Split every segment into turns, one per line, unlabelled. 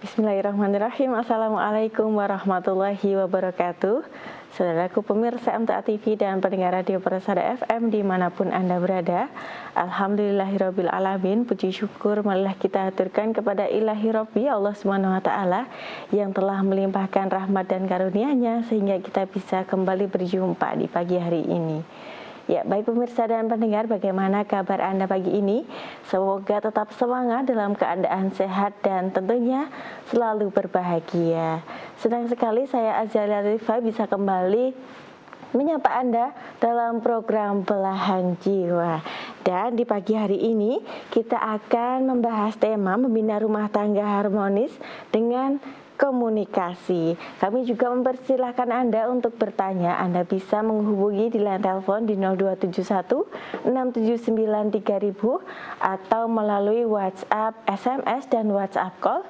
Bismillahirrahmanirrahim. Assalamualaikum warahmatullahi wabarakatuh. Saudaraku pemirsa MTA TV dan pendengar radio Persada FM dimanapun Anda berada, Alhamdulillahirrabbilalamin. Puji syukur marilah kita aturkan kepada Ilahi Rabbi Allah Subhanahu wa Ta'ala yang telah melimpahkan rahmat dan karunia-Nya sehingga kita bisa kembali berjumpa di pagi hari ini. Ya, baik pemirsa dan pendengar, bagaimana kabar Anda pagi ini? Semoga tetap semangat dalam keadaan sehat dan tentunya selalu berbahagia. Senang sekali saya Azalia Latifah bisa kembali menyapa Anda dalam program Belahan Jiwa. Dan di pagi hari ini kita akan membahas tema membina rumah tangga harmonis dengan komunikasi. Kami juga mempersilahkan Anda untuk bertanya. Anda bisa menghubungi di line telepon di 0271 679 3000 atau melalui WhatsApp, SMS dan WhatsApp call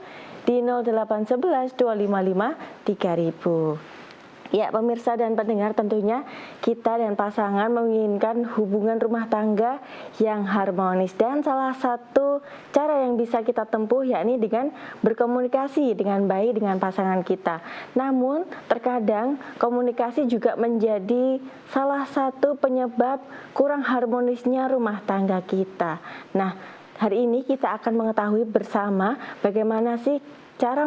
di 0811 255 3000. Ya pemirsa dan pendengar, tentunya kita dan pasangan menginginkan hubungan rumah tangga yang harmonis. Dan salah satu cara yang bisa kita tempuh yakni dengan berkomunikasi dengan baik dengan pasangan kita. Namun terkadang komunikasi juga menjadi salah satu penyebab kurang harmonisnya rumah tangga kita. Nah, hari ini kita akan mengetahui bersama bagaimana sih cara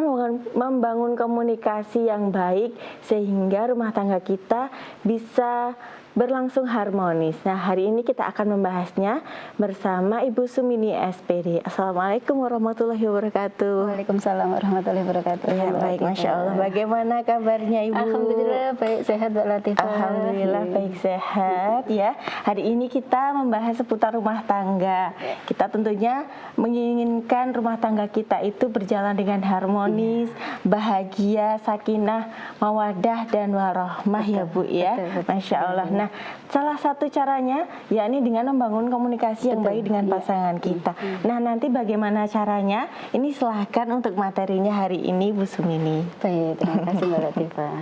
membangun komunikasi yang baik sehingga rumah tangga kita bisa berlangsung harmonis. Nah, hari ini kita akan membahasnya bersama Ibu Sumini SPD. Assalamualaikum warahmatullahi wabarakatuh.
Waalaikumsalam warahmatullahi wabarakatuh.
Ya, baik, Masya Allah. Bagaimana kabarnya Ibu?
Alhamdulillah baik, sehat Mbak Latifah.
Alhamdulillah baik, sehat ya. Hari ini kita membahas seputar rumah tangga. Kita tentunya menginginkan rumah tangga kita itu berjalan dengan harmonis, bahagia, sakinah, mawadah dan warahmah ya Bu ya. Masya Allah. Nah, salah satu caranya yakni dengan membangun komunikasi yang baik dengan pasangan kita. Nah, nanti bagaimana caranya? Ini silahkan untuk materinya hari ini Bu Sumini.
Baik, terima kasih Mbak Latifah.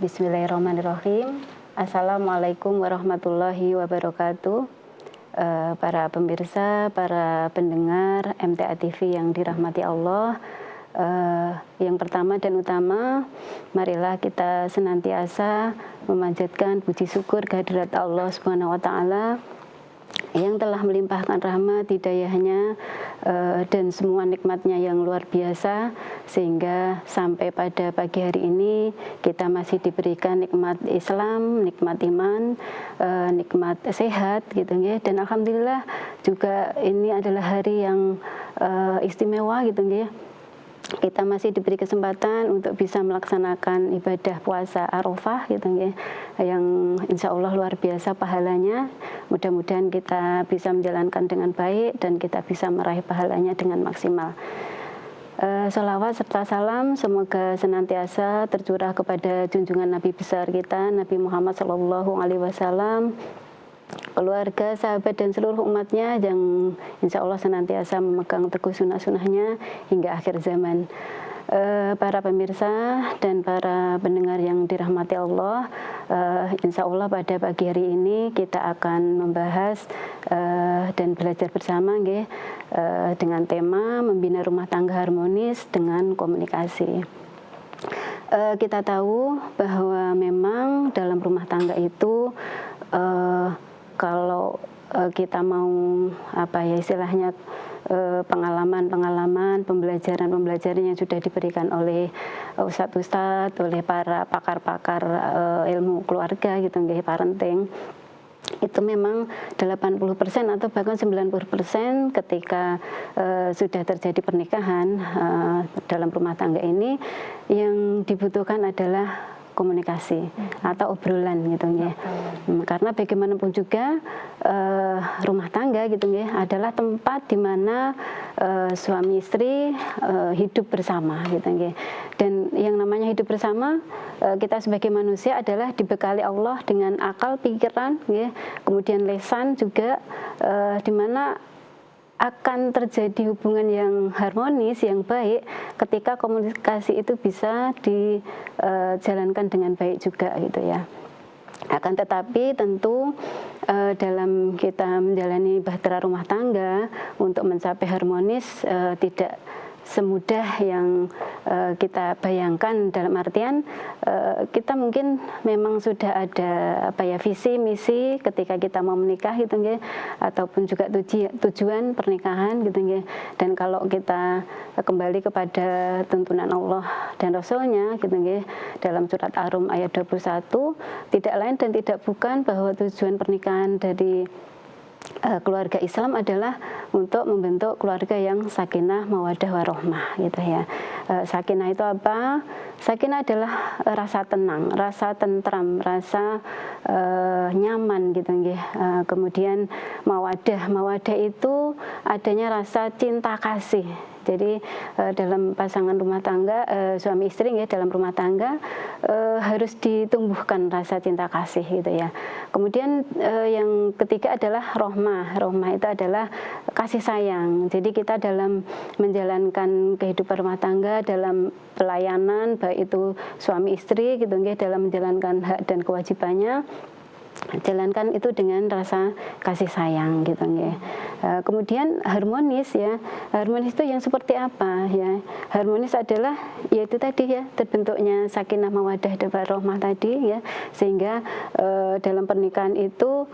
Bismillahirrahmanirrahim. Assalamualaikum warahmatullahi wabarakatuh. Para pemirsa, para pendengar MTA TV yang dirahmati Allah. Yang pertama dan utama, marilah kita senantiasa memanjatkan puji syukur kehadirat Allah Subhanahu wa Ta'ala yang telah melimpahkan rahmat, hidayahnya dan semua nikmatnya yang luar biasa sehingga sampai pada pagi hari ini kita masih diberikan nikmat Islam, nikmat iman, nikmat sehat gitu ya. Dan alhamdulillah juga ini adalah hari yang istimewa gitu ya. Kita masih diberi kesempatan untuk bisa melaksanakan ibadah puasa Arafah gitu ya, yang insya Allah luar biasa pahalanya. Mudah-mudahan kita bisa menjalankan dengan baik dan kita bisa meraih pahalanya dengan maksimal. Salawat serta salam semoga senantiasa tercurah kepada junjungan Nabi besar kita, Nabi Muhammad SAW, keluarga, sahabat dan seluruh umatnya yang insya Allah senantiasa memegang teguh sunnah-sunnahnya hingga akhir zaman. Para pemirsa dan para pendengar yang dirahmati Allah, insya Allah pada pagi hari ini kita akan membahas dan belajar bersama dengan tema membina rumah tangga harmonis dengan komunikasi. Kita tahu bahwa memang dalam rumah tangga itu kalau kita mau istilahnya pengalaman, pembelajaran yang sudah diberikan oleh ustadz-ustadz, oleh para pakar-pakar ilmu keluarga gitu nggih, parenting, itu memang 80% atau bahkan 90% ketika sudah terjadi pernikahan dalam rumah tangga ini yang dibutuhkan adalah komunikasi atau obrolan gitu ya. Karena bagaimanapun juga rumah tangga gitu ya adalah tempat di mana suami istri hidup bersama gitu ya. Dan yang namanya hidup bersama, kita sebagai manusia adalah dibekali Allah dengan akal, pikiran ya, kemudian lisan juga, di mana akan terjadi hubungan yang harmonis, yang baik ketika komunikasi itu bisa dijalankan dengan baik juga gitu ya. Akan tetapi tentu dalam kita menjalani bahtera rumah tangga untuk mencapai harmonis tidak semudah yang kita bayangkan, dalam artian kita mungkin memang sudah ada visi misi ketika kita mau menikah gitu nggih, ataupun juga tujuan pernikahan gitu nggih. Dan kalau kita kembali kepada tuntunan Allah dan Rasulnya gitu nggih, dalam surat Ar-Rum ayat 21, tidak lain dan tidak bukan bahwa tujuan pernikahan dari keluarga Islam adalah untuk membentuk keluarga yang sakinah, mawaddah, warohmah gitu ya. Sakinah itu apa? Sakinah adalah rasa tenang, rasa tentram, rasa nyaman gitu nggih. Kemudian mawaddah itu adanya rasa cinta kasih. Jadi dalam pasangan rumah tangga, suami istri ya, dalam rumah tangga harus ditumbuhkan rasa cinta kasih gitu ya. Kemudian yang ketiga adalah rohmah. Rohmah itu adalah kasih sayang. Jadi kita dalam menjalankan kehidupan rumah tangga, dalam pelayanan baik itu suami istri gitu ya, dalam menjalankan hak dan kewajibannya, jalankan itu dengan rasa kasih sayang gitu ya. Kemudian harmonis ya. Harmonis itu yang seperti apa ya? Harmonis adalah yaitu tadi ya, terbentuknya sakinah, mawaddah, dan warohmah tadi ya. Sehingga dalam pernikahan itu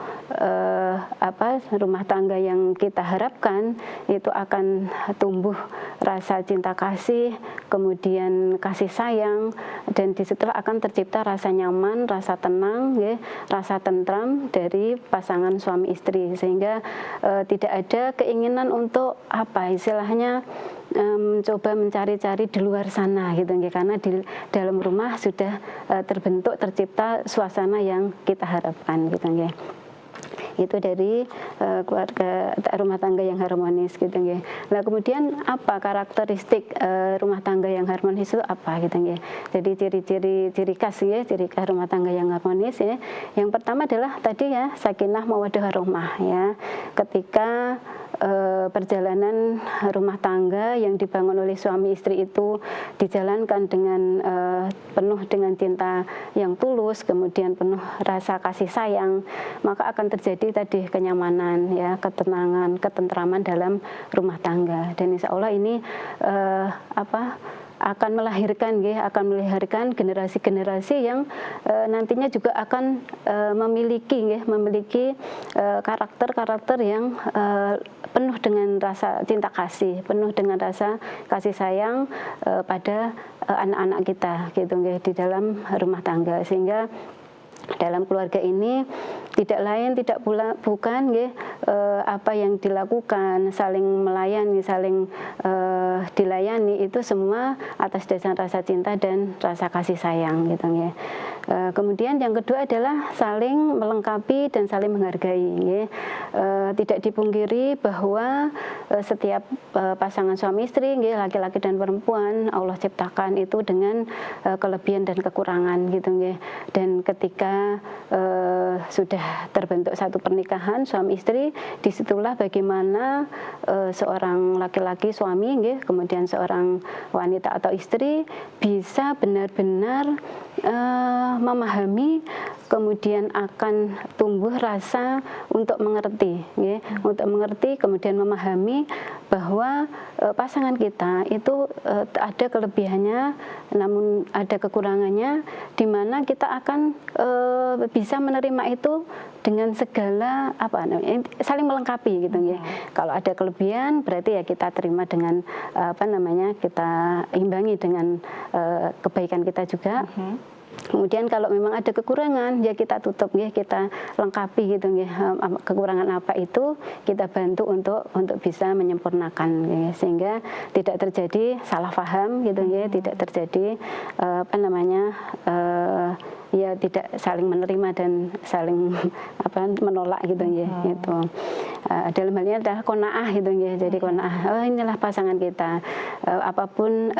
rumah tangga yang kita harapkan itu akan tumbuh rasa cinta kasih, kemudian kasih sayang, dan disitulah akan tercipta rasa nyaman, rasa tenang ya, rasa tentram dari pasangan suami istri, sehingga tidak ada keinginan untuk istilahnya mencoba mencari-cari di luar sana gitu ya, karena di dalam rumah sudah tercipta suasana yang kita harapkan gitu ya. Itu dari keluarga rumah tangga yang harmonis gitu ya. Nah, kemudian apa karakteristik rumah tangga yang harmonis itu apa gitu ya. Jadi ciri khas ya, ciri khas rumah tangga yang harmonis ya. Yang pertama adalah tadi ya, sakinah, mawaddah, warohmah ya. Ketika perjalanan rumah tangga yang dibangun oleh suami istri itu dijalankan dengan penuh dengan cinta yang tulus, kemudian penuh rasa kasih sayang, maka akan terjadi tadi kenyamanan ya, ketenangan, ketentraman dalam rumah tangga. Dan insya Allah ini akan melahirkan generasi-generasi yang nantinya juga akan memiliki karakter-karakter yang penuh dengan rasa cinta kasih, penuh dengan rasa kasih sayang pada anak-anak kita gitu di dalam rumah tangga, sehingga dalam keluarga ini tidak lain tidak bukan apa yang dilakukan, saling melayani, saling dilayani, itu semua atas dasar rasa cinta dan rasa kasih sayang gitu ya. Kemudian yang kedua adalah saling melengkapi dan saling menghargai ya. Tidak dipungkiri bahwa setiap pasangan suami istri ya, laki-laki dan perempuan, Allah ciptakan itu dengan kelebihan dan kekurangan gitu ya. Dan ketika sudah terbentuk satu pernikahan suami istri, disitulah bagaimana seorang laki-laki suami kemudian seorang wanita atau istri bisa benar-benar memahami, kemudian akan tumbuh rasa untuk mengerti untuk mengerti, kemudian memahami bahwa pasangan kita itu ada kelebihannya namun ada kekurangannya, di mana kita akan bisa menerima itu dengan segala saling melengkapi gitu ya. Kalau ada kelebihan berarti ya kita terima dengan kita imbangi dengan kebaikan kita juga. Kemudian kalau memang ada kekurangan ya kita tutup ya, kita lengkapi gitu ya. Kekurangan apa itu kita bantu untuk bisa menyempurnakan ya, sehingga tidak terjadi salah paham gitu ya, tidak terjadi ya tidak saling menerima dan saling menolak gitu ya. Itu dalam hal ini adalah qanaah gitu ya. Jadi qanaah, inilah pasangan kita, apapun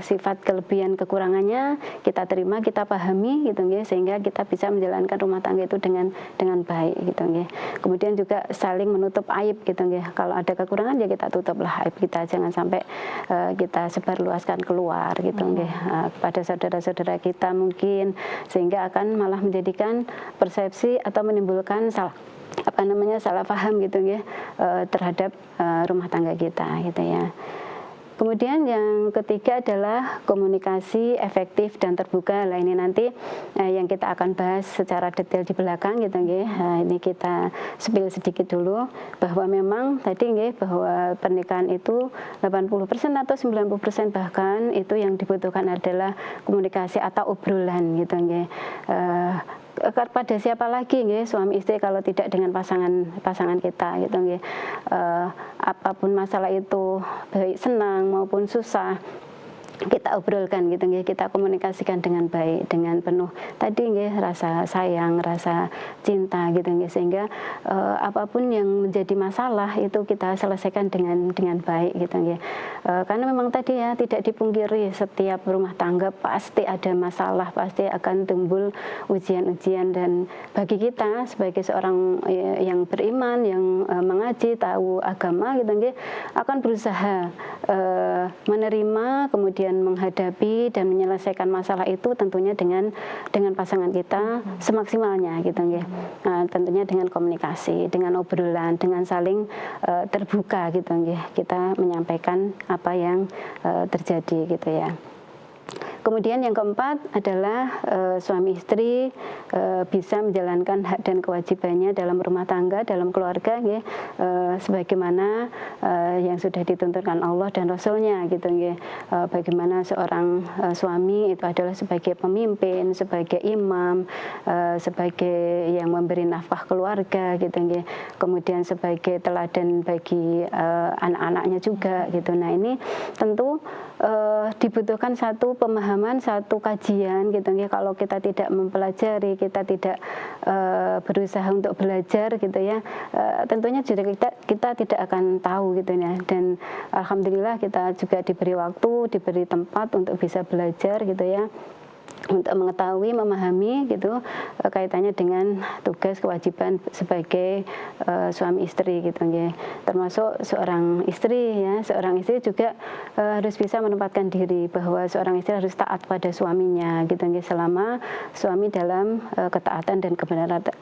sifat kelebihan kekurangannya kita terima, kita pahami gitu ya, sehingga kita bisa menjalankan rumah tangga itu dengan baik gitu ya. Kemudian juga saling menutup aib gitu ya. Kalau ada kekurangan ya kita tutuplah aib kita, jangan sampai kita sebarluaskan keluar gitu ya, kepada saudara-saudara kita mungkin, sehingga akan malah menjadikan persepsi atau menimbulkan salah paham gitu ya terhadap rumah tangga kita gitu ya. Kemudian yang ketiga adalah komunikasi efektif dan terbuka. Nah, ini nanti yang kita akan bahas secara detail di belakang gitu nggih. Ini kita spill sedikit dulu bahwa memang tadi nggih bahwa pernikahan itu 80% atau 90% bahkan itu yang dibutuhkan adalah komunikasi atau obrolan gitu nggih. Pada siapa lagi nggih suami istri kalau tidak dengan pasangan kita gitu nggih. Apapun masalah itu baik senang maupun susah kita obrolkan gitu nggih, kita komunikasikan dengan baik, dengan penuh tadi nggih rasa sayang, rasa cinta gitu nggih, sehingga apapun yang menjadi masalah itu kita selesaikan dengan baik gitu nggih. Karena memang tadi ya tidak dipungkiri setiap rumah tangga pasti ada masalah, pasti akan timbul ujian-ujian, dan bagi kita sebagai seorang yang beriman, yang mengaji, tahu agama gitu nggih, akan berusaha menerima, kemudian menghadapi dan menyelesaikan masalah itu tentunya dengan pasangan kita semaksimalnya gitu nggih. Tentunya dengan komunikasi, dengan obrolan, dengan saling terbuka gitu nggih. Kita menyampaikan apa yang terjadi gitu ya. Kemudian yang keempat adalah suami istri bisa menjalankan hak dan kewajibannya dalam rumah tangga, dalam keluarga, ya, sebagaimana yang sudah dituntunkan Allah dan Rasulnya, gitu, ya. Bagaimana seorang suami itu adalah sebagai pemimpin, sebagai imam, sebagai yang memberi nafkah keluarga, gitu, ya. Kemudian sebagai teladan bagi anak-anaknya juga, gitu. Nah, ini tentu dibutuhkan satu pemahaman, satu kajian gitu ya. Kalau kita tidak mempelajari, kita tidak berusaha untuk belajar gitu ya, tentunya juga kita tidak akan tahu gitu ya. Dan alhamdulillah kita juga diberi waktu, diberi tempat untuk bisa belajar gitu ya, untuk mengetahui, memahami gitu kaitannya dengan tugas kewajiban sebagai suami istri gitu ya. Termasuk seorang istri ya, seorang istri juga harus bisa menempatkan diri bahwa seorang istri harus taat pada suaminya gitu ya, selama suami dalam ketaatan dan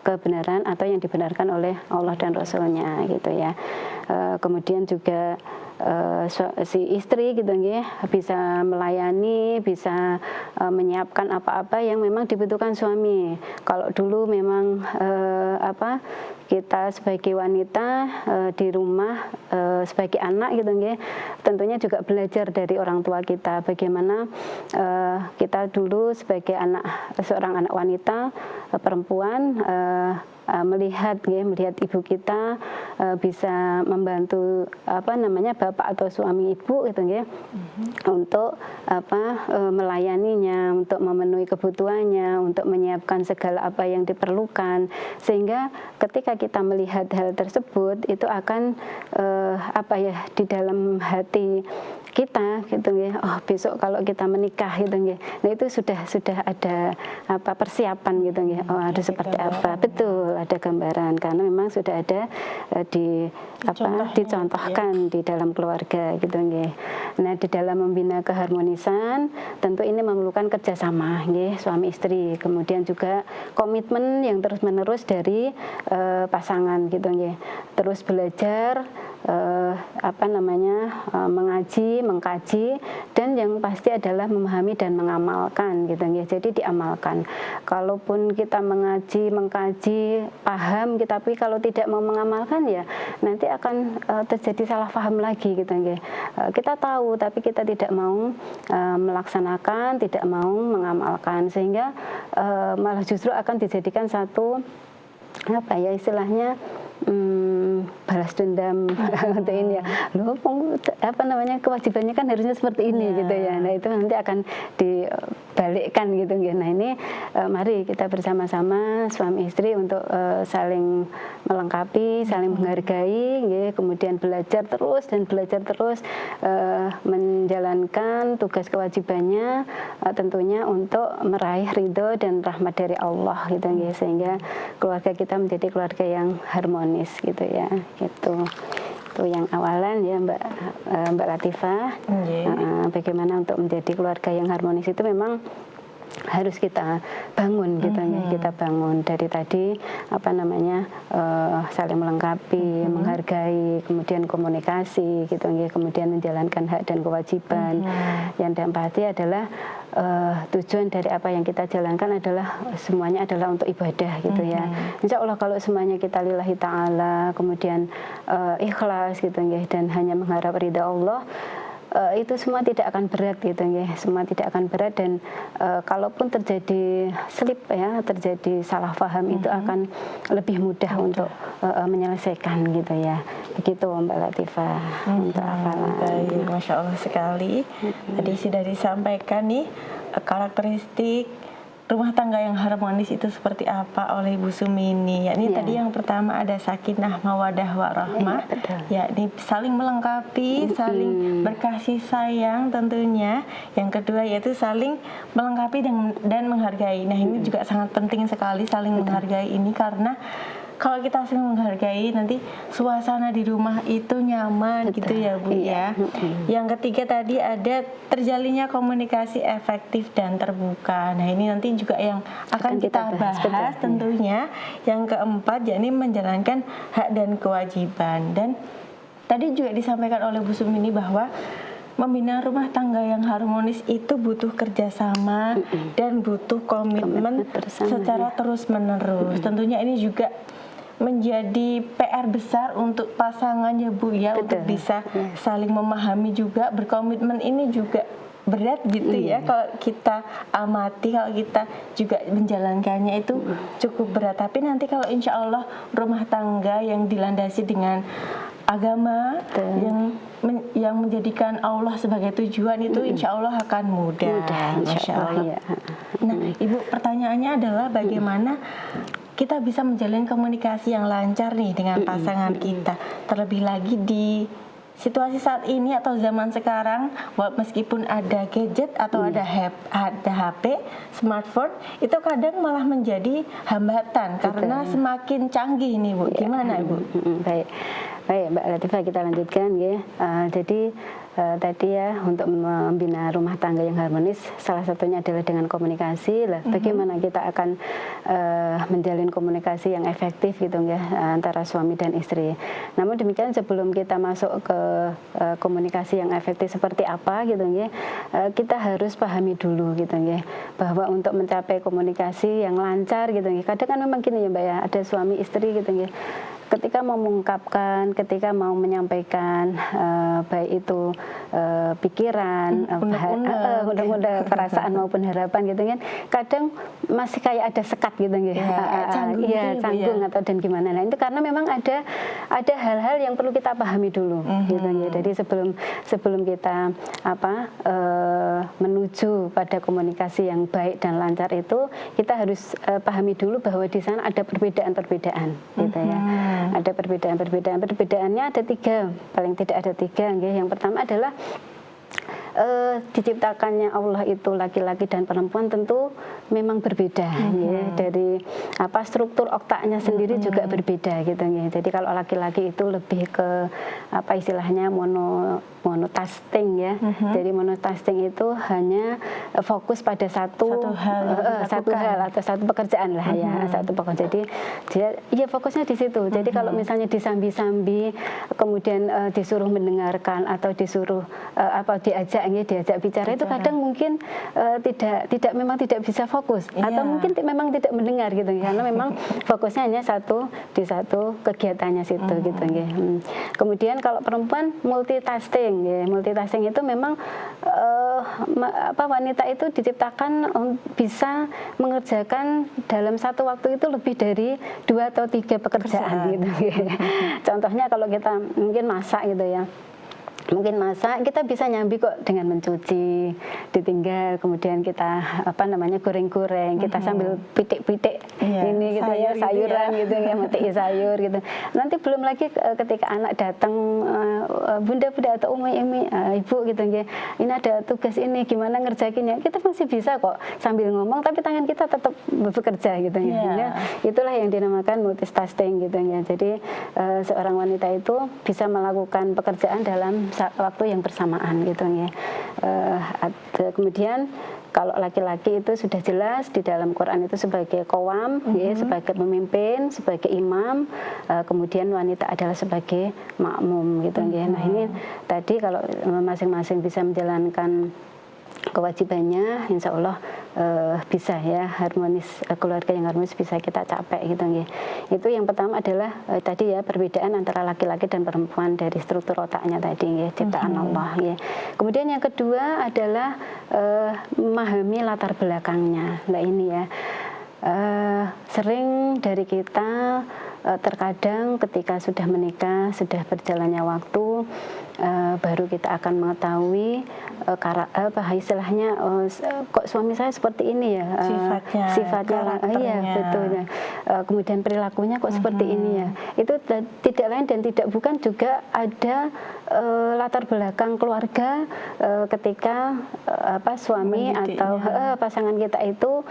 kebenaran atau yang dibenarkan oleh Allah dan Rasulnya gitu ya. Kemudian juga si istri gitu ya bisa melayani, bisa menyiapkan apa-apa yang memang dibutuhkan suami. Kalau dulu memang kita sebagai wanita di rumah sebagai anak gitu ya, tentunya juga belajar dari orang tua kita bagaimana kita dulu sebagai seorang anak wanita perempuan melihat ibu kita bisa membantu bapak atau suami ibu gitu ya, untuk melayaninya, untuk memenuhi kebutuhannya, untuk menyiapkan segala apa yang diperlukan, sehingga ketika kita melihat hal tersebut itu akan di dalam hati kita gitu ya, oh besok kalau kita menikah gitu ya, nah itu sudah ada persiapan gitu ya, oh harus seperti apa, betul, ada gambaran karena memang sudah ada dicontohkan di dalam keluarga gitu ya. Nah, di dalam membina keharmonisan tentu ini memerlukan kerjasama ya, suami istri, kemudian juga komitmen yang terus menerus dari pasangan gitu ya, terus belajar mengaji, mengkaji, dan yang pasti adalah memahami dan mengamalkan gitu ya. Jadi diamalkan. Kalaupun kita mengaji, mengkaji, paham, tapi kalau tidak mau mengamalkan ya nanti akan terjadi salah paham lagi gitu ya. Kita tahu tapi kita tidak mau melaksanakan, tidak mau mengamalkan, sehingga malah justru akan dijadikan satu istilahnya balas dendam untuk ini ya, loh kewajibannya kan harusnya seperti ini gitu ya. Nah itu nanti akan dibalikkan gitu ya. Nah ini mari kita bersama-sama suami istri untuk saling melengkapi, saling menghargai ya, kemudian belajar terus menjalankan tugas kewajibannya tentunya untuk meraih ridho dan rahmat dari Allah gitu ya, sehingga keluarga kita menjadi keluarga yang harmonis gitu ya, gitu. Itu yang awalan ya Mbak Latifah. Bagaimana untuk menjadi keluarga yang harmonis itu memang harus kita bangun gitu ya, kita bangun dari tadi saling melengkapi, menghargai, kemudian komunikasi gitu ya, kemudian menjalankan hak dan kewajiban. Yang pasti adalah tujuan dari apa yang kita jalankan adalah semuanya adalah untuk ibadah gitu ya. Insya Allah kalau semuanya kita lillahi ta'ala, kemudian ikhlas gitu ya, dan hanya mengharap ridha Allah, itu semua tidak akan berat gitu ya, semua tidak akan berat. Dan kalaupun terjadi slip ya, terjadi salah paham, itu akan lebih mudah untuk menyelesaikan gitu ya. Begitu Mbak Latifah untuk hafalan.
Baik, Masya Allah sekali. Tadi sudah disampaikan nih karakteristik rumah tangga yang harmonis itu seperti apa oleh Ibu Sumini. Yakni tadi yang pertama ada sakinah, mawadah, warahmah. Yakni saling melengkapi, saling berkasih sayang tentunya. Yang kedua yaitu saling melengkapi dan menghargai. Nah ini juga sangat penting sekali saling menghargai ini, karena kalau kita saling menghargai, nanti suasana di rumah itu nyaman. Gitu ya Bu ya. Yang ketiga tadi ada terjalinnya komunikasi efektif dan terbuka. Nah ini nanti juga yang akan kita bahas tentunya. Yang keempat yakni menjalankan hak dan kewajiban. Dan tadi juga disampaikan oleh Bu Sumini bahwa membina rumah tangga yang harmonis itu butuh kerjasama dan butuh komitmen secara terus-menerus. Tentunya ini juga menjadi PR besar untuk pasangannya Bu ya. Untuk bisa saling memahami juga, berkomitmen ini juga berat gitu ya. Kalau kita amati, kalau kita juga menjalankannya itu cukup berat. Tapi nanti kalau insya Allah rumah tangga yang dilandasi dengan agama, yang menjadikan Allah sebagai tujuan, itu insya Allah akan mudah. Masya Allah. Nah Ibu, pertanyaannya adalah bagaimana kita bisa menjalin komunikasi yang lancar nih dengan pasangan kita, terlebih lagi di situasi saat ini atau zaman sekarang, meskipun ada gadget atau ada HP, smartphone, itu kadang malah menjadi hambatan karena semakin canggih nih Bu. Gimana Ibu?
Baik Mbak Latifah, kita lanjutkan ya. Jadi tadi ya, untuk membina rumah tangga yang harmonis salah satunya adalah dengan komunikasi lah. Bagaimana kita akan menjalin komunikasi yang efektif gitu ya, antara suami dan istri. Namun demikian, sebelum kita masuk ke komunikasi yang efektif seperti apa gitu ya, kita harus pahami dulu gitu ya, bahwa untuk mencapai komunikasi yang lancar gitu ya, kadang kan memang gini ya Mbak ya, ada suami istri gitu ya, ketika mau mengungkapkan, ketika mau menyampaikan baik itu pikiran, unek-unek perasaan maupun harapan gitu kan, kadang masih kayak ada sekat gitu ya, canggung atau dan gimana. Nah itu karena memang ada hal-hal yang perlu kita pahami dulu gitu ya. Jadi sebelum kita menuju pada komunikasi yang baik dan lancar itu, kita harus pahami dulu bahwa di sana ada perbedaan-perbedaan gitu ya. Ada perbedaan-perbedaan. Perbedaannya ada 3, paling tidak ada 3. Yang pertama adalah diciptakannya Allah itu laki-laki dan perempuan tentu memang berbeda ya. Dari struktur otaknya sendiri juga berbeda gitu ya. Jadi kalau laki-laki itu lebih ke istilahnya monotasking ya. Jadi monotasking itu hanya fokus pada satu hal atau satu pekerjaan lah ya, satu pekerjaan. Jadi dia fokusnya di situ. Jadi kalau misalnya disambi-sambi, kemudian disuruh mendengarkan atau disuruh diajak bicara, itu kadang mungkin memang tidak bisa fokus atau mungkin memang tidak mendengar gitu ya, karena memang fokusnya hanya di satu kegiatannya situ gitu ya. Kemudian kalau perempuan multitasking ya, multitasking itu memang wanita itu diciptakan bisa mengerjakan dalam satu waktu itu lebih dari 2 atau 3 pekerjaan gitu ya. Contohnya kalau kita mungkin masak gitu ya, kita bisa nyambi kok dengan mencuci, ditinggal, kemudian kita goreng-goreng, kita sambil pitik-pitik ini gitu ya, sayuran gitu ya, metik sayur gitu. Nanti belum lagi ketika anak datang, bunda atau umi ibu gitu ya, ini ada tugas ini, gimana ngerjainnya, kita masih bisa kok sambil ngomong tapi tangan kita tetap bekerja gitu ya. Itulah yang dinamakan multitasking gitu ya. Jadi seorang wanita itu bisa melakukan pekerjaan dalam waktu yang bersamaan gitu ya. Kemudian Kalau laki-laki itu sudah jelas di dalam Quran itu sebagai qawam, ya, sebagai pemimpin, sebagai imam, kemudian wanita adalah sebagai makmum gitu ya. Nah ini tadi kalau masing-masing bisa menjalankan kewajibannya, insya Allah bisa ya harmonis, keluarga yang harmonis bisa kita capai gitu ya. Itu yang pertama adalah tadi ya perbedaan antara laki-laki dan perempuan dari struktur otaknya tadi ya, ciptaan Allah ya. Kemudian yang kedua adalah memahami latar belakangnya. Nah ini ya sering dari kita terkadang ketika sudah menikah, sudah berjalannya waktu, baru kita akan mengetahui istilahnya kok suami saya seperti ini ya, sifatnya iya betul ya. Kemudian perilakunya kok seperti ini ya. Itu tidak lain dan tidak bukan juga ada latar belakang keluarga ketika suami atau pasangan kita itu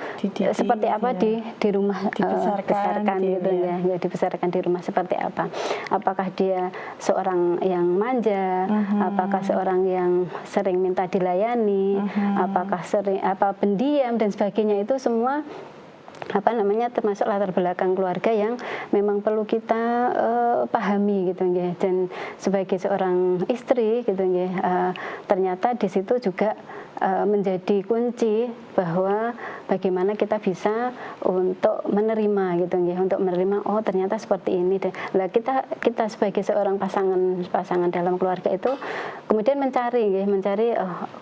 seperti apa di rumah dibesarkan gitu ya, dibesarkan di rumah seperti apa. Apakah dia seorang yang manja, apakah seorang yang sering minta dilayani, apakah sering pendiam dan sebagainya, itu semua termasuk latar belakang keluarga yang memang perlu kita pahami gitu ya. Dan sebagai seorang istri gitu ya, ternyata di situ juga menjadi kunci bahwa bagaimana kita bisa untuk menerima gitu ya, untuk menerima oh ternyata seperti ini. Dan kita sebagai seorang pasangan dalam keluarga itu kemudian mencari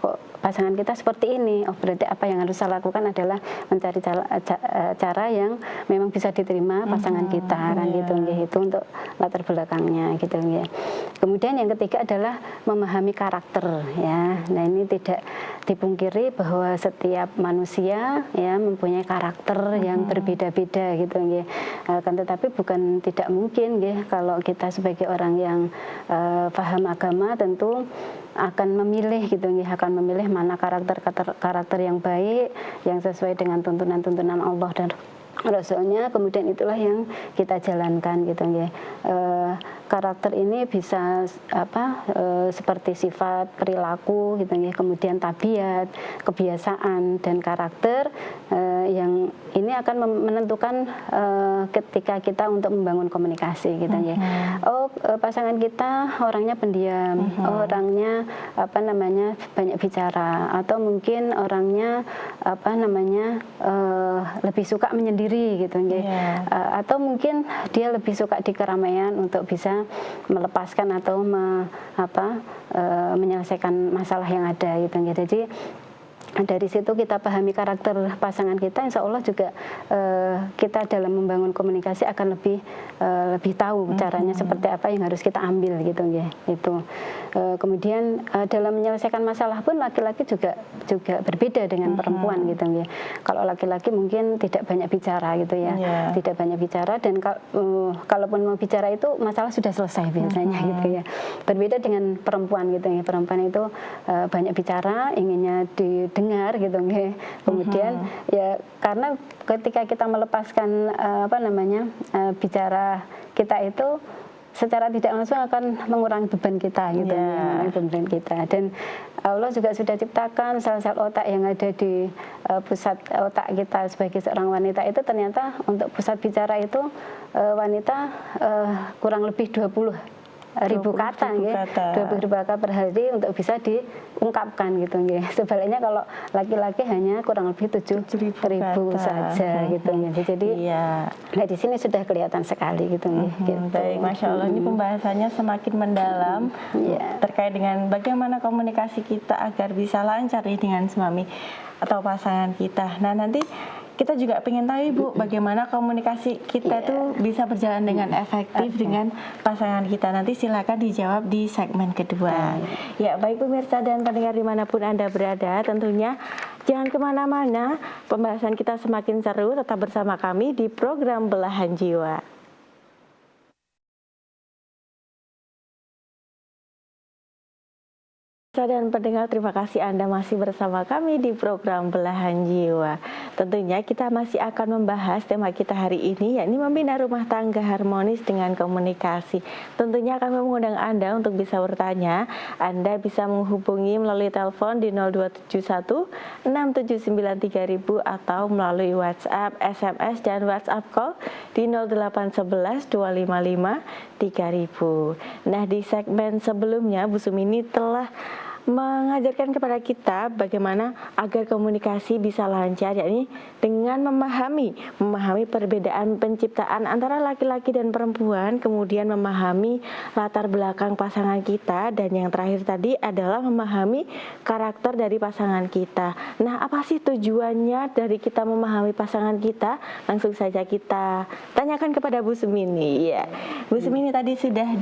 kok pasangan kita seperti ini, oh berarti apa yang harus saya lakukan adalah mencari cara yang memang bisa diterima pasangan kita kan gitu ya. Itu untuk latar belakangnya gitu ya. Kemudian yang ketiga adalah memahami karakter ya. Nah ini tidak dipungkiri bahwa setiap manusia ya mempunyai karakter yang berbeda-beda gitu ya. Kan tetapi bukan tidak mungkin ya kalau kita sebagai orang yang paham agama tentu akan memilih gitu ya, akan memilih mana karakter yang baik, yang sesuai dengan tuntunan Allah dan Rasulnya, kemudian itulah yang kita jalankan gitu ya. Karakter ini bisa seperti sifat, perilaku gitu ya, kemudian tabiat, kebiasaan dan karakter yang ini akan menentukan ketika kita untuk membangun komunikasi gitu ya. Pasangan kita orangnya pendiam, orangnya banyak bicara, atau mungkin orangnya lebih suka menyendiri gitu ya. Atau mungkin dia lebih suka di keramaian untuk bisa melepaskan atau menyelesaikan masalah yang ada gitu ya. Jadi dari situ kita pahami karakter pasangan kita, insya Allah juga kita dalam membangun komunikasi akan lebih tahu caranya seperti apa yang harus kita ambil gitu ya. Itu kemudian dalam menyelesaikan masalah pun laki-laki juga berbeda dengan perempuan gitu ya. Kalau laki-laki mungkin tidak banyak bicara gitu ya, tidak banyak bicara, dan kalaupun mau bicara itu masalah sudah selesai biasanya gitu ya. Berbeda dengan perempuan gitu ya. Perempuan itu banyak bicara, inginnya dengar gitu ya. Kemudian ya karena ketika kita melepaskan bicara kita itu secara tidak langsung akan mengurangi beban kita gitu ya, beban kita. Dan Allah juga sudah ciptakan sel-sel otak yang ada di pusat otak kita sebagai seorang wanita itu, ternyata untuk pusat bicara itu wanita kurang lebih 20.000 kata ya, 20.000 kata per hari untuk bisa diungkapkan gitu ya. Sebaliknya kalau laki-laki hanya kurang lebih 7.000 saja gitu ya. Jadi nah di sini sudah kelihatan sekali gitu ya. Gitu.
Baik, Masya Allah, ini pembahasannya semakin mendalam terkait dengan bagaimana komunikasi kita agar bisa lancar dengan suami atau pasangan kita. Nah nanti kita juga pengen tahu Ibu bagaimana komunikasi kita tuh bisa berjalan dengan efektif dengan pasangan kita. Nanti silakan dijawab di segmen kedua. Ya baik pemirsa dan pendengar dimanapun Anda berada, tentunya jangan kemana-mana, pembahasan kita semakin seru, tetap bersama kami di program Belahan Jiwa. pemirsa dan pendengar, terima kasih Anda masih bersama kami di program Belahan Jiwa. Tentunya kita masih akan membahas tema kita hari ini, yakni membina rumah tangga harmonis dengan komunikasi. Tentunya kami mengundang Anda untuk bisa bertanya. Anda bisa menghubungi melalui telepon di 0271 679 3000 atau melalui WhatsApp, SMS, dan WhatsApp call di 0811 255 3000. Nah, di segmen sebelumnya Bu Sumini telah mengajarkan kepada kita bagaimana agar komunikasi bisa lancar, yakni dengan memahami perbedaan penciptaan antara laki-laki dan perempuan, kemudian memahami latar belakang pasangan kita, dan yang terakhir tadi adalah memahami karakter dari pasangan kita. Nah, apa sih tujuannya dari kita memahami pasangan kita? Langsung saja kita tanyakan kepada Bu Sumini. Ya, Bu Sumini tadi sudah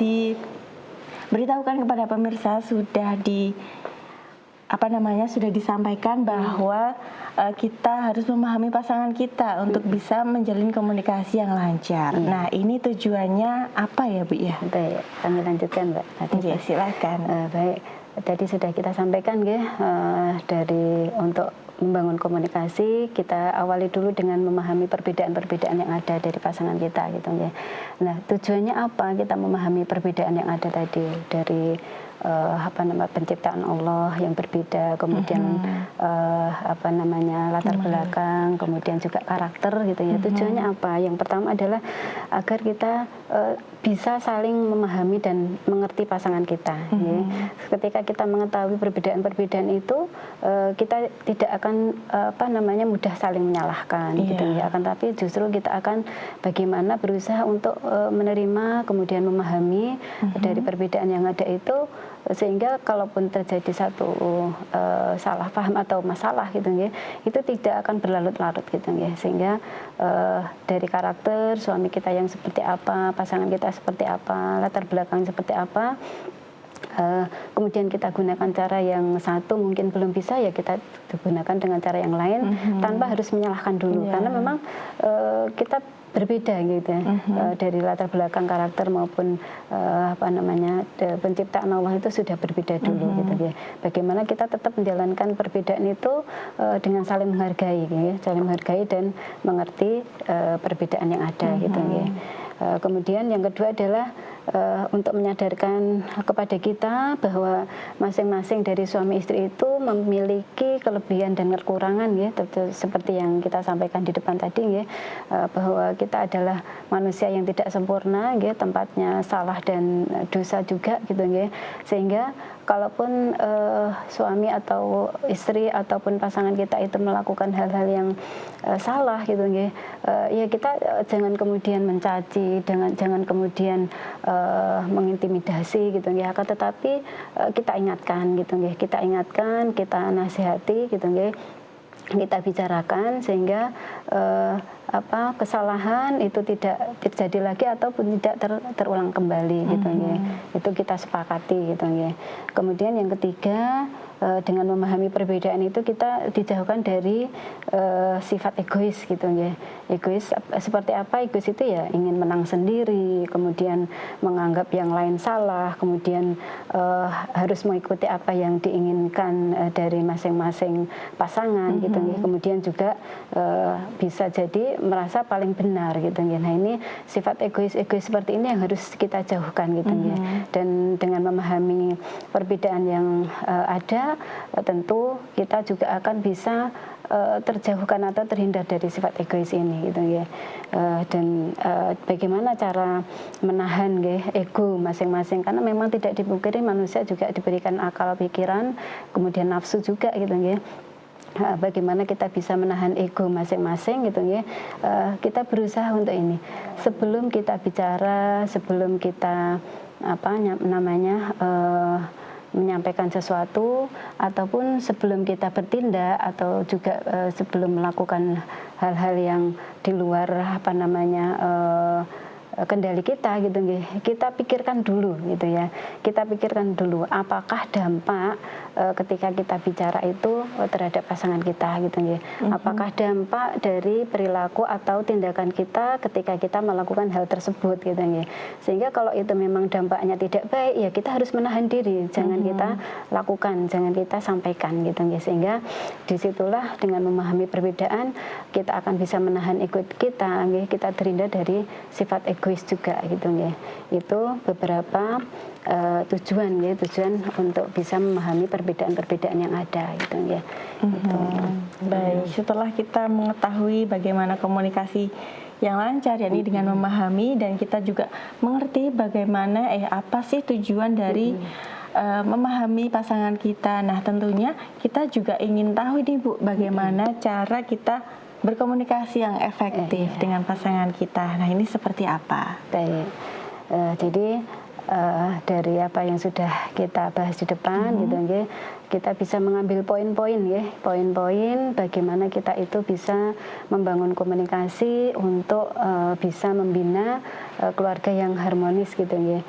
beritahukan kepada pemirsa, sudah disampaikan bahwa kita harus memahami pasangan kita untuk bisa menjalin komunikasi yang lancar. Nah, ini tujuannya apa ya, Bu ya?
Baik, kami lanjutkan, Mbak.
Ya, silakan.
Baik, tadi sudah kita sampaikan dari untuk membangun komunikasi, kita awali dulu dengan memahami perbedaan-perbedaan yang ada dari pasangan kita gitu ya. Nah, tujuannya apa kita memahami perbedaan yang ada tadi dari penciptaan Allah yang berbeda, kemudian latar belakang, kemudian juga karakter gitu ya. Tujuannya apa? Yang pertama adalah agar kita bisa saling memahami dan mengerti pasangan kita. Ya. Ketika kita mengetahui perbedaan-perbedaan itu, kita tidak akan mudah saling menyalahkan gitu ya. Akan tapi justru kita akan bagaimana berusaha untuk menerima, kemudian memahami dari perbedaan yang ada itu, sehingga kalaupun terjadi satu salah paham atau masalah gitu ya, itu tidak akan berlarut-larut gitu ya. Sehingga dari karakter suami kita yang seperti apa, pasangan kita seperti apa, latar belakang seperti apa, kemudian kita gunakan cara yang satu mungkin belum bisa, ya kita gunakan dengan cara yang lain tanpa harus menyalahkan dulu, karena memang kita berbeda gitu ya, dari latar belakang karakter maupun penciptaan Allah itu sudah berbeda dulu gitu ya. Bagaimana kita tetap menjalankan perbedaan itu dengan saling menghargai gitu ya, saling menghargai dan mengerti perbedaan yang ada gitu ya. Kemudian yang kedua adalah untuk menyadarkan kepada kita bahwa masing-masing dari suami istri itu memiliki kelebihan dan kekurangan ya, seperti yang kita sampaikan di depan tadi ya, bahwa kita adalah manusia yang tidak sempurna ya, tempatnya salah dan dosa juga gitu ya. Sehingga kalaupun suami atau istri ataupun pasangan kita itu melakukan hal-hal yang salah gitu ya, ya kita jangan kemudian mencaci, jangan kemudian mengintimidasi gitu ya, akan tetapi kita ingatkan gitu ya, kita nasihati gitu ya, kita bicarakan sehingga kesalahan itu tidak terjadi lagi ataupun tidak terulang kembali gitu ya. Itu kita sepakati gitu ya. Kemudian yang ketiga, dengan memahami perbedaan itu kita dijauhkan dari sifat egois gitu ya. Egois seperti apa? Egois itu ya ingin menang sendiri, kemudian menganggap yang lain salah, kemudian harus mengikuti apa yang diinginkan dari masing-masing pasangan gitu ya. Kemudian juga bisa jadi merasa paling benar gitu ya. Nah, ini sifat egois seperti ini yang harus kita jauhkan gitu ya. Dan dengan memahami perbedaan yang ada, tentu kita juga akan bisa terjauhkan atau terhindar dari sifat egois ini gitu ya. Dan bagaimana cara menahan ego masing-masing, karena memang tidak dipungkiri manusia juga diberikan akal pikiran, kemudian nafsu juga gitu ya. Bagaimana kita bisa menahan ego masing-masing gitu ya. Kita berusaha untuk ini. Sebelum kita bicara, sebelum kita menyampaikan sesuatu, ataupun sebelum kita bertindak, atau juga sebelum melakukan hal-hal yang di luar kendali kita gitu nggih. Kita pikirkan dulu gitu ya. Kita pikirkan dulu apakah dampak ketika kita bicara itu terhadap pasangan kita gitu nggih. Apakah dampak dari perilaku atau tindakan kita ketika kita melakukan hal tersebut gitu nggih. Sehingga kalau itu memang dampaknya tidak baik ya kita harus menahan diri, jangan kita lakukan, jangan kita sampaikan gitu nggih. Sehingga disitulah dengan memahami perbedaan kita akan bisa menahan ego kita nggih. Kita terhindar dari sifat egois juga gitu nggih. Itu beberapa tujuan ya, tujuan untuk bisa memahami perbedaan-perbedaan yang ada gitu ya. Gitu.
Baik, setelah kita mengetahui bagaimana komunikasi yang lancar yakni dengan memahami dan kita juga mengerti bagaimana apa sih tujuan dari memahami pasangan kita. Nah, tentunya kita juga ingin tahu nih Bu, bagaimana cara kita berkomunikasi yang efektif dengan pasangan kita. Nah, ini seperti apa?
Baik. Jadi dari apa yang sudah kita bahas di depan gitu nggih, kita bisa mengambil poin-poin ya, poin-poin bagaimana kita itu bisa membangun komunikasi untuk bisa membina keluarga yang harmonis gitu nggih.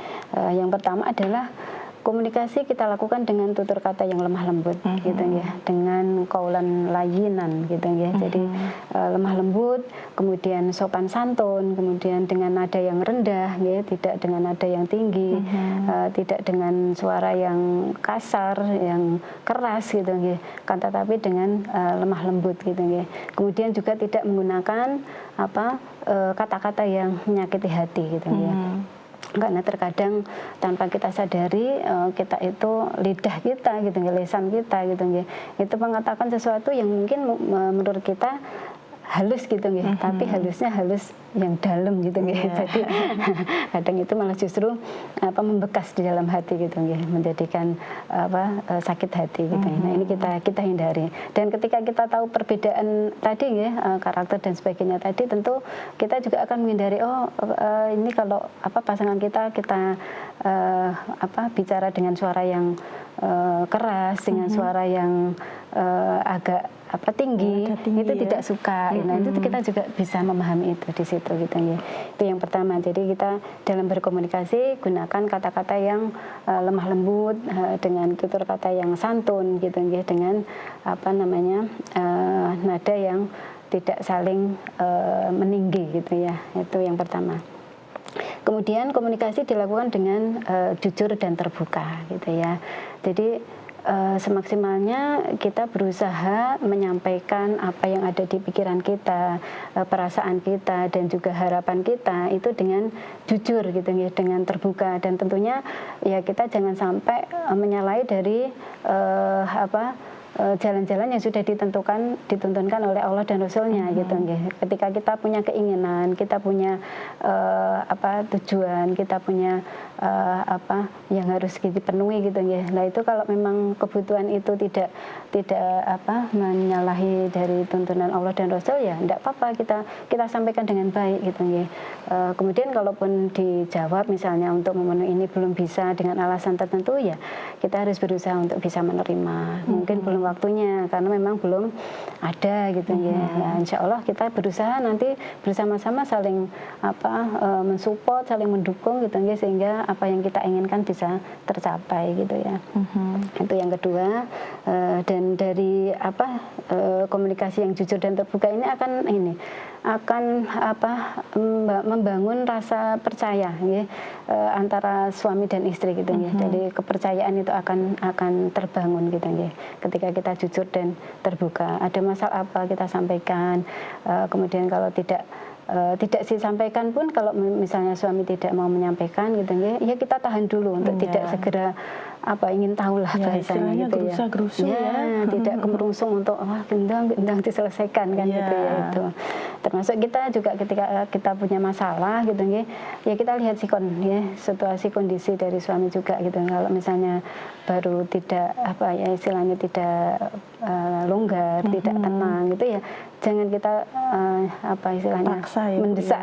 Yang pertama adalah komunikasi kita lakukan dengan tutur kata yang lemah lembut gitu ya, dengan qaulan layyinan gitu ya. Jadi lemah lembut, kemudian sopan santun, kemudian dengan nada yang rendah ya, tidak dengan nada yang tinggi, tidak dengan suara yang kasar, yang keras gitu ya. Kan tetapi dengan lemah lembut gitu ya. Kemudian juga tidak menggunakan kata-kata yang menyakiti hati gitu ya. Karena terkadang tanpa kita sadari kita itu lidah kita gitu, lisan kita gitu, itu mengatakan sesuatu yang mungkin menurut kita halus gitu ya, tapi halusnya halus yang dalam gitu ya. Jadi kadang itu malah justru membekas di dalam hati gitu ya, menjadikan sakit hati gitu. Nah, ini kita hindari. Dan ketika kita tahu perbedaan tadi ya, karakter dan sebagainya tadi, tentu kita juga akan menghindari ini kalau pasangan kita bicara dengan suara yang keras, dengan suara yang agak tinggi, itu ya, tidak suka. Nah, itu kita juga bisa memahami itu di situ gitu ya. Itu yang pertama. Jadi kita dalam berkomunikasi gunakan kata-kata yang lemah lembut, dengan tutur kata yang santun gitu ya, dengan nada yang tidak saling meninggi gitu ya. Itu yang pertama. Kemudian komunikasi dilakukan dengan jujur dan terbuka gitu ya. Jadi semaksimalnya kita berusaha menyampaikan apa yang ada di pikiran kita, perasaan kita dan juga harapan kita itu dengan jujur gitu ya, dengan terbuka. Dan tentunya ya kita jangan sampai menyalahi dari jalan-jalan yang sudah dituntunkan oleh Allah dan Rasulnya gitu. Ketika kita punya keinginan, kita punya tujuan, kita punya yang harus dipenuhi gitu ya. Nah, itu kalau memang kebutuhan itu tidak menyalahi dari tuntunan Allah dan Rasul ya enggak apa-apa, kita sampaikan dengan baik gitu ya. Kemudian kalaupun dijawab misalnya untuk memenuhi ini belum bisa dengan alasan tertentu ya kita harus berusaha untuk bisa menerima. Mungkin belum waktunya karena memang belum ada gitu ya. Nah, insya Allah kita berusaha nanti bersama-sama saling mensupport, saling mendukung gitu ya, sehingga apa yang kita inginkan bisa tercapai gitu ya. Itu yang kedua. Dan dari komunikasi yang jujur dan terbuka ini akan membangun rasa percaya ya, antara suami dan istri gitu ya. Jadi kepercayaan itu akan terbangun gitu ya. Ketika kita jujur dan terbuka, ada masalah apa kita sampaikan. Kemudian kalau tidak disampaikan pun, kalau misalnya suami tidak mau menyampaikan gitu ya kita tahan dulu untuk tidak segera ingin tahu lah bahasanya gitu ya. Tidak kemerungsung untuk gendang diselesaikan kan gitu ya itu. Termasuk kita juga ketika kita punya masalah gitu ya kita lihat situasi kondisi dari suami juga gitu. Kalau misalnya baru tidak istilahnya tidak longgar, tidak tenang gitu ya, jangan kita istilahnya
paksa ya,
mendesak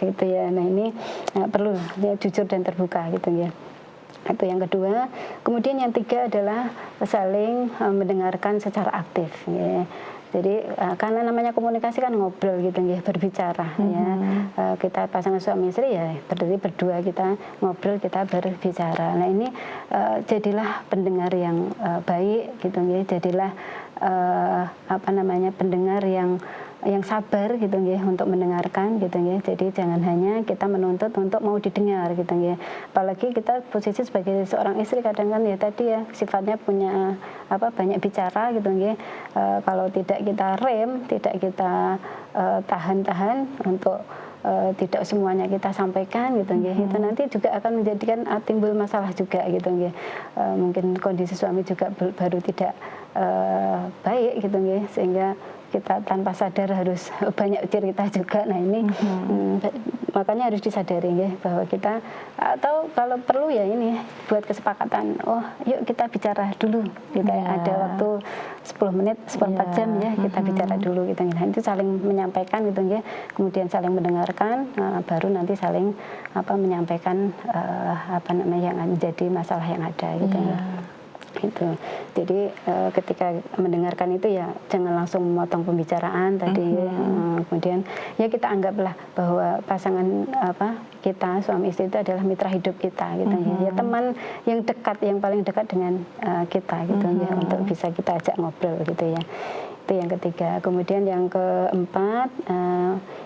gitu ya. Nah, ini perlu ya, jujur dan terbuka gitu ya. Itu yang kedua. Kemudian yang tiga adalah saling mendengarkan secara aktif ya. Jadi karena namanya komunikasi kan ngobrol gitu nggih, berbicara ya. Kita pasangan suami istri ya berarti berdua kita ngobrol, kita berbicara. Nah ini jadilah pendengar yang baik gitu nggih. Jadilah apa namanya pendengar yang sabar gitu nggih untuk mendengarkan gitu nggih. Jadi jangan hanya kita menuntut untuk mau didengar gitu nggih. Apalagi kita posisi sebagai seorang istri kadang kan ya tadi ya sifatnya punya banyak bicara gitu nggih. Kalau tidak kita rem, tidak kita tahan-tahan untuk tidak semuanya kita sampaikan gitu nggih. Itu nanti juga akan menjadikan timbul masalah juga gitu nggih. Mungkin kondisi suami juga baru tidak baik gitu nggih, sehingga kita tanpa sadar harus banyak cerita juga. Nah ini makanya harus disadari ya bahwa kita atau kalau perlu ya ini buat kesepakatan. Oh yuk kita bicara dulu. Kita ada waktu 10 menit, 4 jam ya kita bicara dulu gitu. Nah itu saling menyampaikan gitu ya. Kemudian saling mendengarkan, baru nanti saling menyampaikan yang menjadi masalah yang ada gitu ya. Itu jadi ketika mendengarkan itu ya jangan langsung memotong pembicaraan tadi kemudian ya kita anggaplah bahwa pasangan kita suami istri itu adalah mitra hidup kita gitu ya teman yang dekat, yang paling dekat dengan kita gitu ya untuk bisa kita ajak ngobrol gitu ya. Itu yang ketiga. Kemudian yang keempat,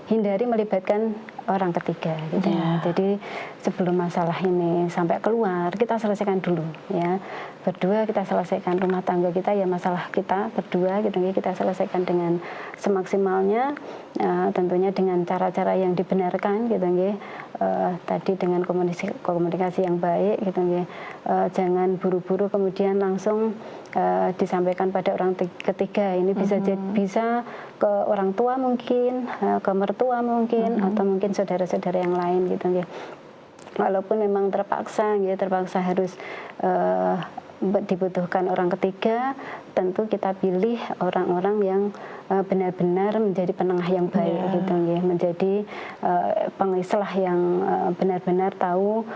hindari melibatkan orang ketiga gitu ya. Jadi sebelum masalah ini sampai keluar, kita selesaikan dulu ya. Berdua kita selesaikan rumah tangga kita ya, masalah kita berdua gitu ya, kita selesaikan dengan semaksimalnya, tentunya dengan cara-cara yang dibenarkan gitu ya. Tadi dengan komunikasi yang baik gitu ya. Jangan buru-buru kemudian langsung disampaikan pada orang ketiga. Ini bisa ke orang tua mungkin, ke mertua mungkin, atau mungkin saudara-saudara yang lain gitu ya. Walaupun memang terpaksa harus dibutuhkan orang ketiga, tentu kita pilih orang-orang yang benar-benar menjadi penengah yang baik gitu ya, menjadi pengislah yang benar-benar tahu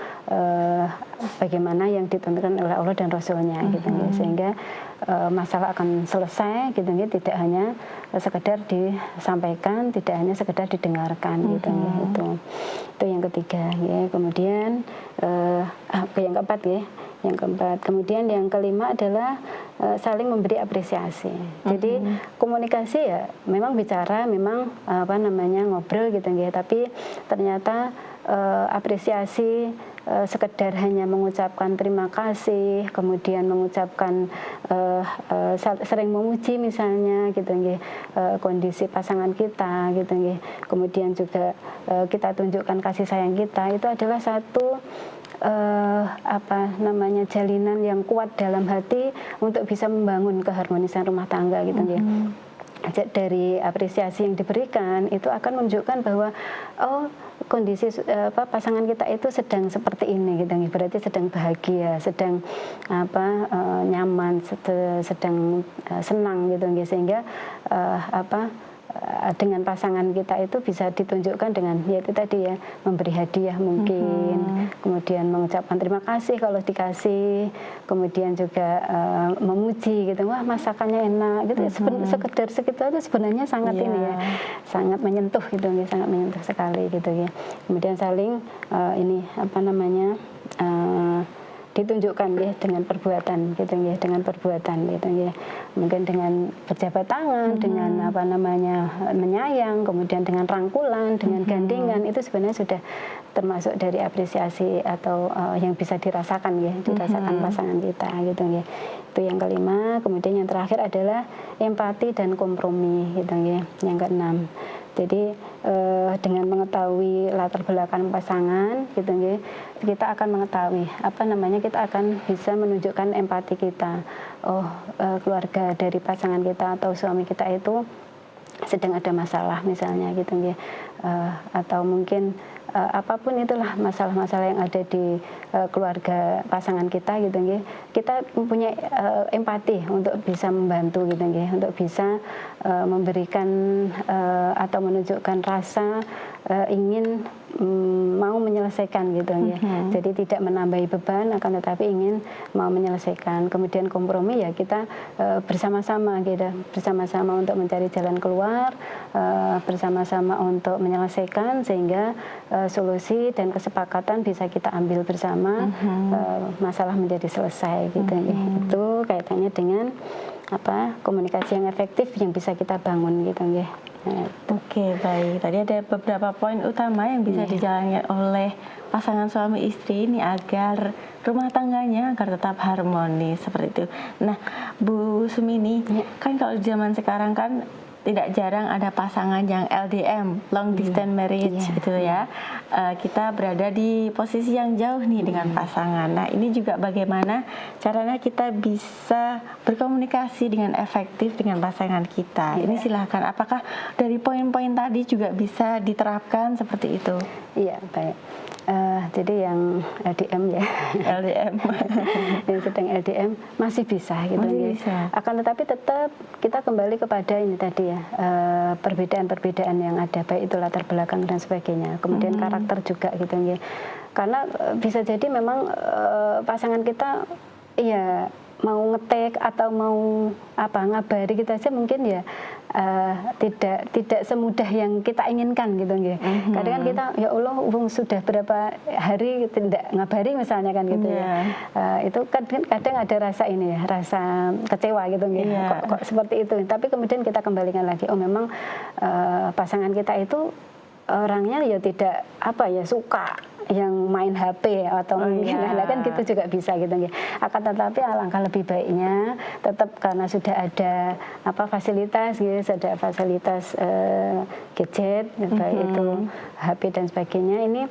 bagaimana yang ditentukan oleh Allah dan Rasulnya gitu ya, sehingga masalah akan selesai gitu ya, tidak hanya sekedar disampaikan, tidak hanya sekedar didengarkan gitu ya. Itu yang ketiga ya. Kemudian yang keempat ya. Yang keempat, kemudian yang kelima adalah saling memberi apresiasi. Jadi komunikasi ya memang bicara, memang ngobrol gitu ya, tapi ternyata apresiasi sekedar hanya mengucapkan terima kasih, kemudian mengucapkan sering memuji misalnya gitu ya, kondisi pasangan kita gitu ya. Kemudian juga kita tunjukkan kasih sayang kita, itu adalah satu jalinan yang kuat dalam hati untuk bisa membangun keharmonisan rumah tangga gitu ya. Dari apresiasi yang diberikan itu akan menunjukkan bahwa kondisi pasangan kita itu sedang seperti ini gitu, berarti sedang bahagia, sedang nyaman, sedang senang gitu, sehingga dengan pasangan kita itu bisa ditunjukkan dengan yaitu tadi ya, memberi hadiah mungkin, kemudian mengucapkan terima kasih kalau dikasih, kemudian juga memuji gitu, wah masakannya enak gitu, sekedar segitu aja sebenarnya sangat ini ya, sangat menyentuh gitu ya, sangat menyentuh sekali gitu ya. Kemudian saling ditunjukkan ya dengan perbuatan gitu ya, dengan perbuatan gitu ya, mungkin dengan berjabat tangan, dengan menyayang, kemudian dengan rangkulan, dengan gandengan, itu sebenarnya sudah termasuk dari apresiasi atau yang bisa dirasakan ya, dirasakan pasangan kita gitu ya. Itu yang kelima. Kemudian yang terakhir adalah empati dan kompromi gitu ya, yang keenam. Jadi dengan mengetahui latar belakang pasangan gitu ya, kita akan mengetahui kita akan bisa menunjukkan empati kita. Keluarga dari pasangan kita atau suami kita itu sedang ada masalah misalnya gitu ya, atau mungkin apapun itulah masalah-masalah yang ada di keluarga pasangan kita gitu ya, kita mempunyai empati untuk bisa membantu gitu ya, untuk bisa memberikan atau menunjukkan rasa ingin mau menyelesaikan gitu ya. Jadi tidak menambahi beban, akan tetapi ingin mau menyelesaikan. Kemudian kompromi ya kita bersama-sama gitu, bersama-sama untuk mencari jalan keluar, bersama-sama untuk menyelesaikan sehingga solusi dan kesepakatan bisa kita ambil bersama, masalah menjadi selesai gitu ya. Itu kaitannya dengan komunikasi yang efektif yang bisa kita bangun gitu ya.
Oke, baik. Tadi ada beberapa poin utama yang bisa dijalani oleh pasangan suami istri ini agar rumah tangganya agar tetap harmonis seperti itu. Nah, Bu Sumini, kan kalau di zaman sekarang kan tidak jarang ada pasangan yang LDM, long distance marriage gitu ya. Kita berada di posisi yang jauh nih dengan pasangan. Nah, ini juga bagaimana caranya kita bisa berkomunikasi dengan efektif dengan pasangan kita. Ini silahkan, apakah dari poin-poin tadi juga bisa diterapkan seperti itu?
Iya, baik. Jadi yang LDM ya,
LDM
yang sedang LDM masih bisa gitu ya. Akan tetapi tetap kita kembali kepada ini tadi ya, perbedaan-perbedaan yang ada, baik itu latar belakang dan sebagainya. Kemudian karakter juga gitu ya. Karena bisa jadi memang pasangan kita ya mau ngetek atau mau ngabari kita aja mungkin ya tidak semudah yang kita inginkan gitu ya. Kadang kan kita ya Allah sudah berapa hari tidak ngabari misalnya kan gitu ya. Itu kadang ada rasa ini ya, rasa kecewa gitu ya. Kok seperti itu. Tapi kemudian kita kembalikan lagi, oh memang pasangan kita itu orangnya ya tidak suka yang main HP atau mungkin kan gitu juga bisa gitu ya. Akan tetapi alangkah lebih baiknya tetap karena sudah ada fasilitas gitu, ada fasilitas gadget baik itu HP dan sebagainya, ini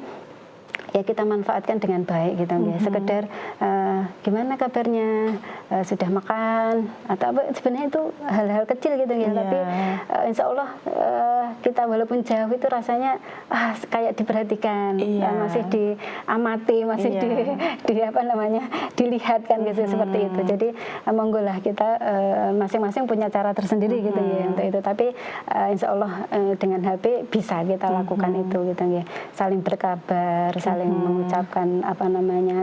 ya kita manfaatkan dengan baik gitu ya. Sekedar gimana kabarnya, sudah makan atau apa, sebenarnya itu hal-hal kecil gitu ya. Tapi insya Allah kita walaupun jauh itu rasanya kayak diperhatikan, masih diamati, masih dilihat kan gitu seperti itu. Jadi monggo lah kita masing-masing punya cara tersendiri gitu ya untuk itu. Tapi insya Allah dengan HP bisa kita lakukan itu gitu ya. Saling berkabar, saling mengucapkan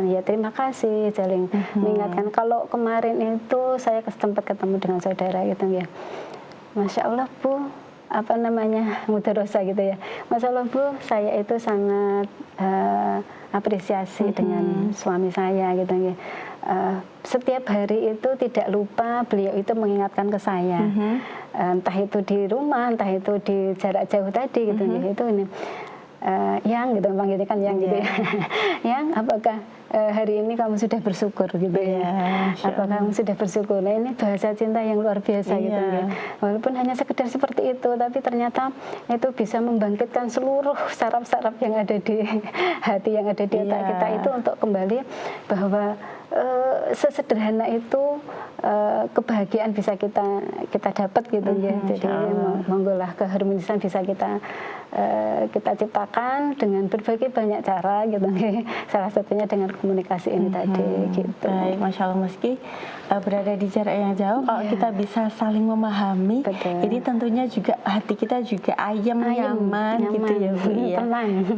ya terima kasih, saling mengingatkan. Kalau kemarin itu saya sempat ketemu dengan saudara gitu ya, Masya Allah Bu, mudarosa gitu ya, Masya Allah Bu, saya itu sangat apresiasi dengan suami saya gitu ya. Setiap hari itu tidak lupa beliau itu mengingatkan ke saya, entah itu di rumah, entah itu di jarak jauh tadi gitu ya. Itu ini yang gitu panggilnya kan yang gitu ya. Yang apakah hari ini kamu sudah bersyukur gitu ya. Apakah kamu sudah bersyukur? Nah, ini bahasa cinta yang luar biasa gitu ya. Walaupun hanya sekedar seperti itu, tapi ternyata itu bisa membangkitkan seluruh saraf-saraf yang ada di hati, yang ada di otak kita itu untuk kembali bahwa sesederhana itu kebahagiaan bisa kita dapat gitu ya. Jadi monggolah keharmonisan bisa kita ciptakan dengan berbagai banyak cara gitu. Salah satunya dengan komunikasi ini tadi gitu.
Baik, Masya Allah, meski berada di jarak yang jauh, kalau kita bisa saling memahami, ini tentunya juga hati kita juga nyaman gitu ya Bu ya.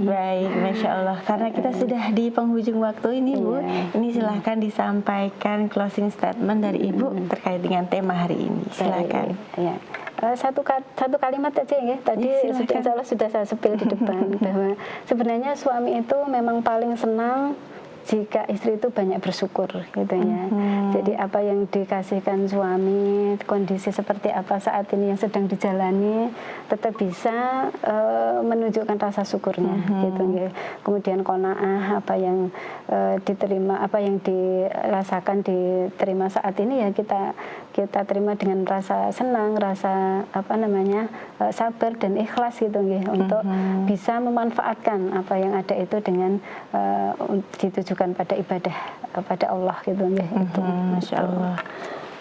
Baik, Masya Allah. Karena kita sudah di penghujung waktu ini Bu, ini silahkan disampaikan closing statement dari Ibu terkait dengan tema hari ini. Silakan.
Satu kalimat aja ya. Tadi insya Allah sudah saya sepil di depan bahwa sebenarnya suami itu memang paling senang jika istri itu banyak bersyukur gitu ya. Jadi apa yang dikasihkan suami, kondisi seperti apa saat ini yang sedang dijalani, tetap bisa menunjukkan rasa syukurnya gitu ya. Kemudian qanaah, apa yang diterima, apa yang dirasakan diterima saat ini ya kita terima dengan rasa senang, rasa sabar dan ikhlas gitu ya, untuk bisa memanfaatkan apa yang ada itu dengan ditujukan pada ibadah pada Allah gitu ya.
Masya Allah.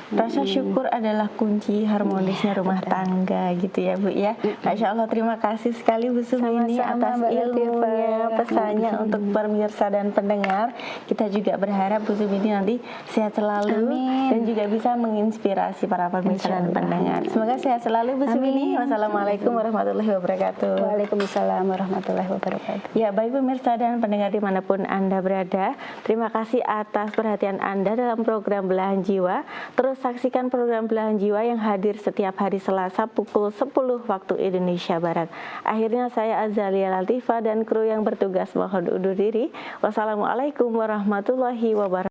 Rasa syukur adalah kunci harmonisnya rumah tangga gitu ya Bu ya. Masya Allah, terima kasih sekali Bu Sumini atas ilmunya, pesannya untuk pemirsa dan pendengar. Kita juga berharap Bu Sumini nanti sehat selalu dan juga bisa menginspirasi para pemirsa dan pendengar. Semoga sehat selalu Bu Sumini. Wassalamualaikum warahmatullahi wabarakatuh.
Waalaikumsalam warahmatullahi wabarakatuh.
Ya, baik pemirsa dan pendengar dimanapun Anda berada, terima kasih atas perhatian Anda dalam program Belahan Jiwa. Terus saksikan program Belahan Jiwa yang hadir setiap hari Selasa pukul 10 waktu Indonesia Barat. Akhirnya saya Azalia Latifah dan kru yang bertugas mohon undur diri. Wassalamualaikum warahmatullahi wabarakatuh.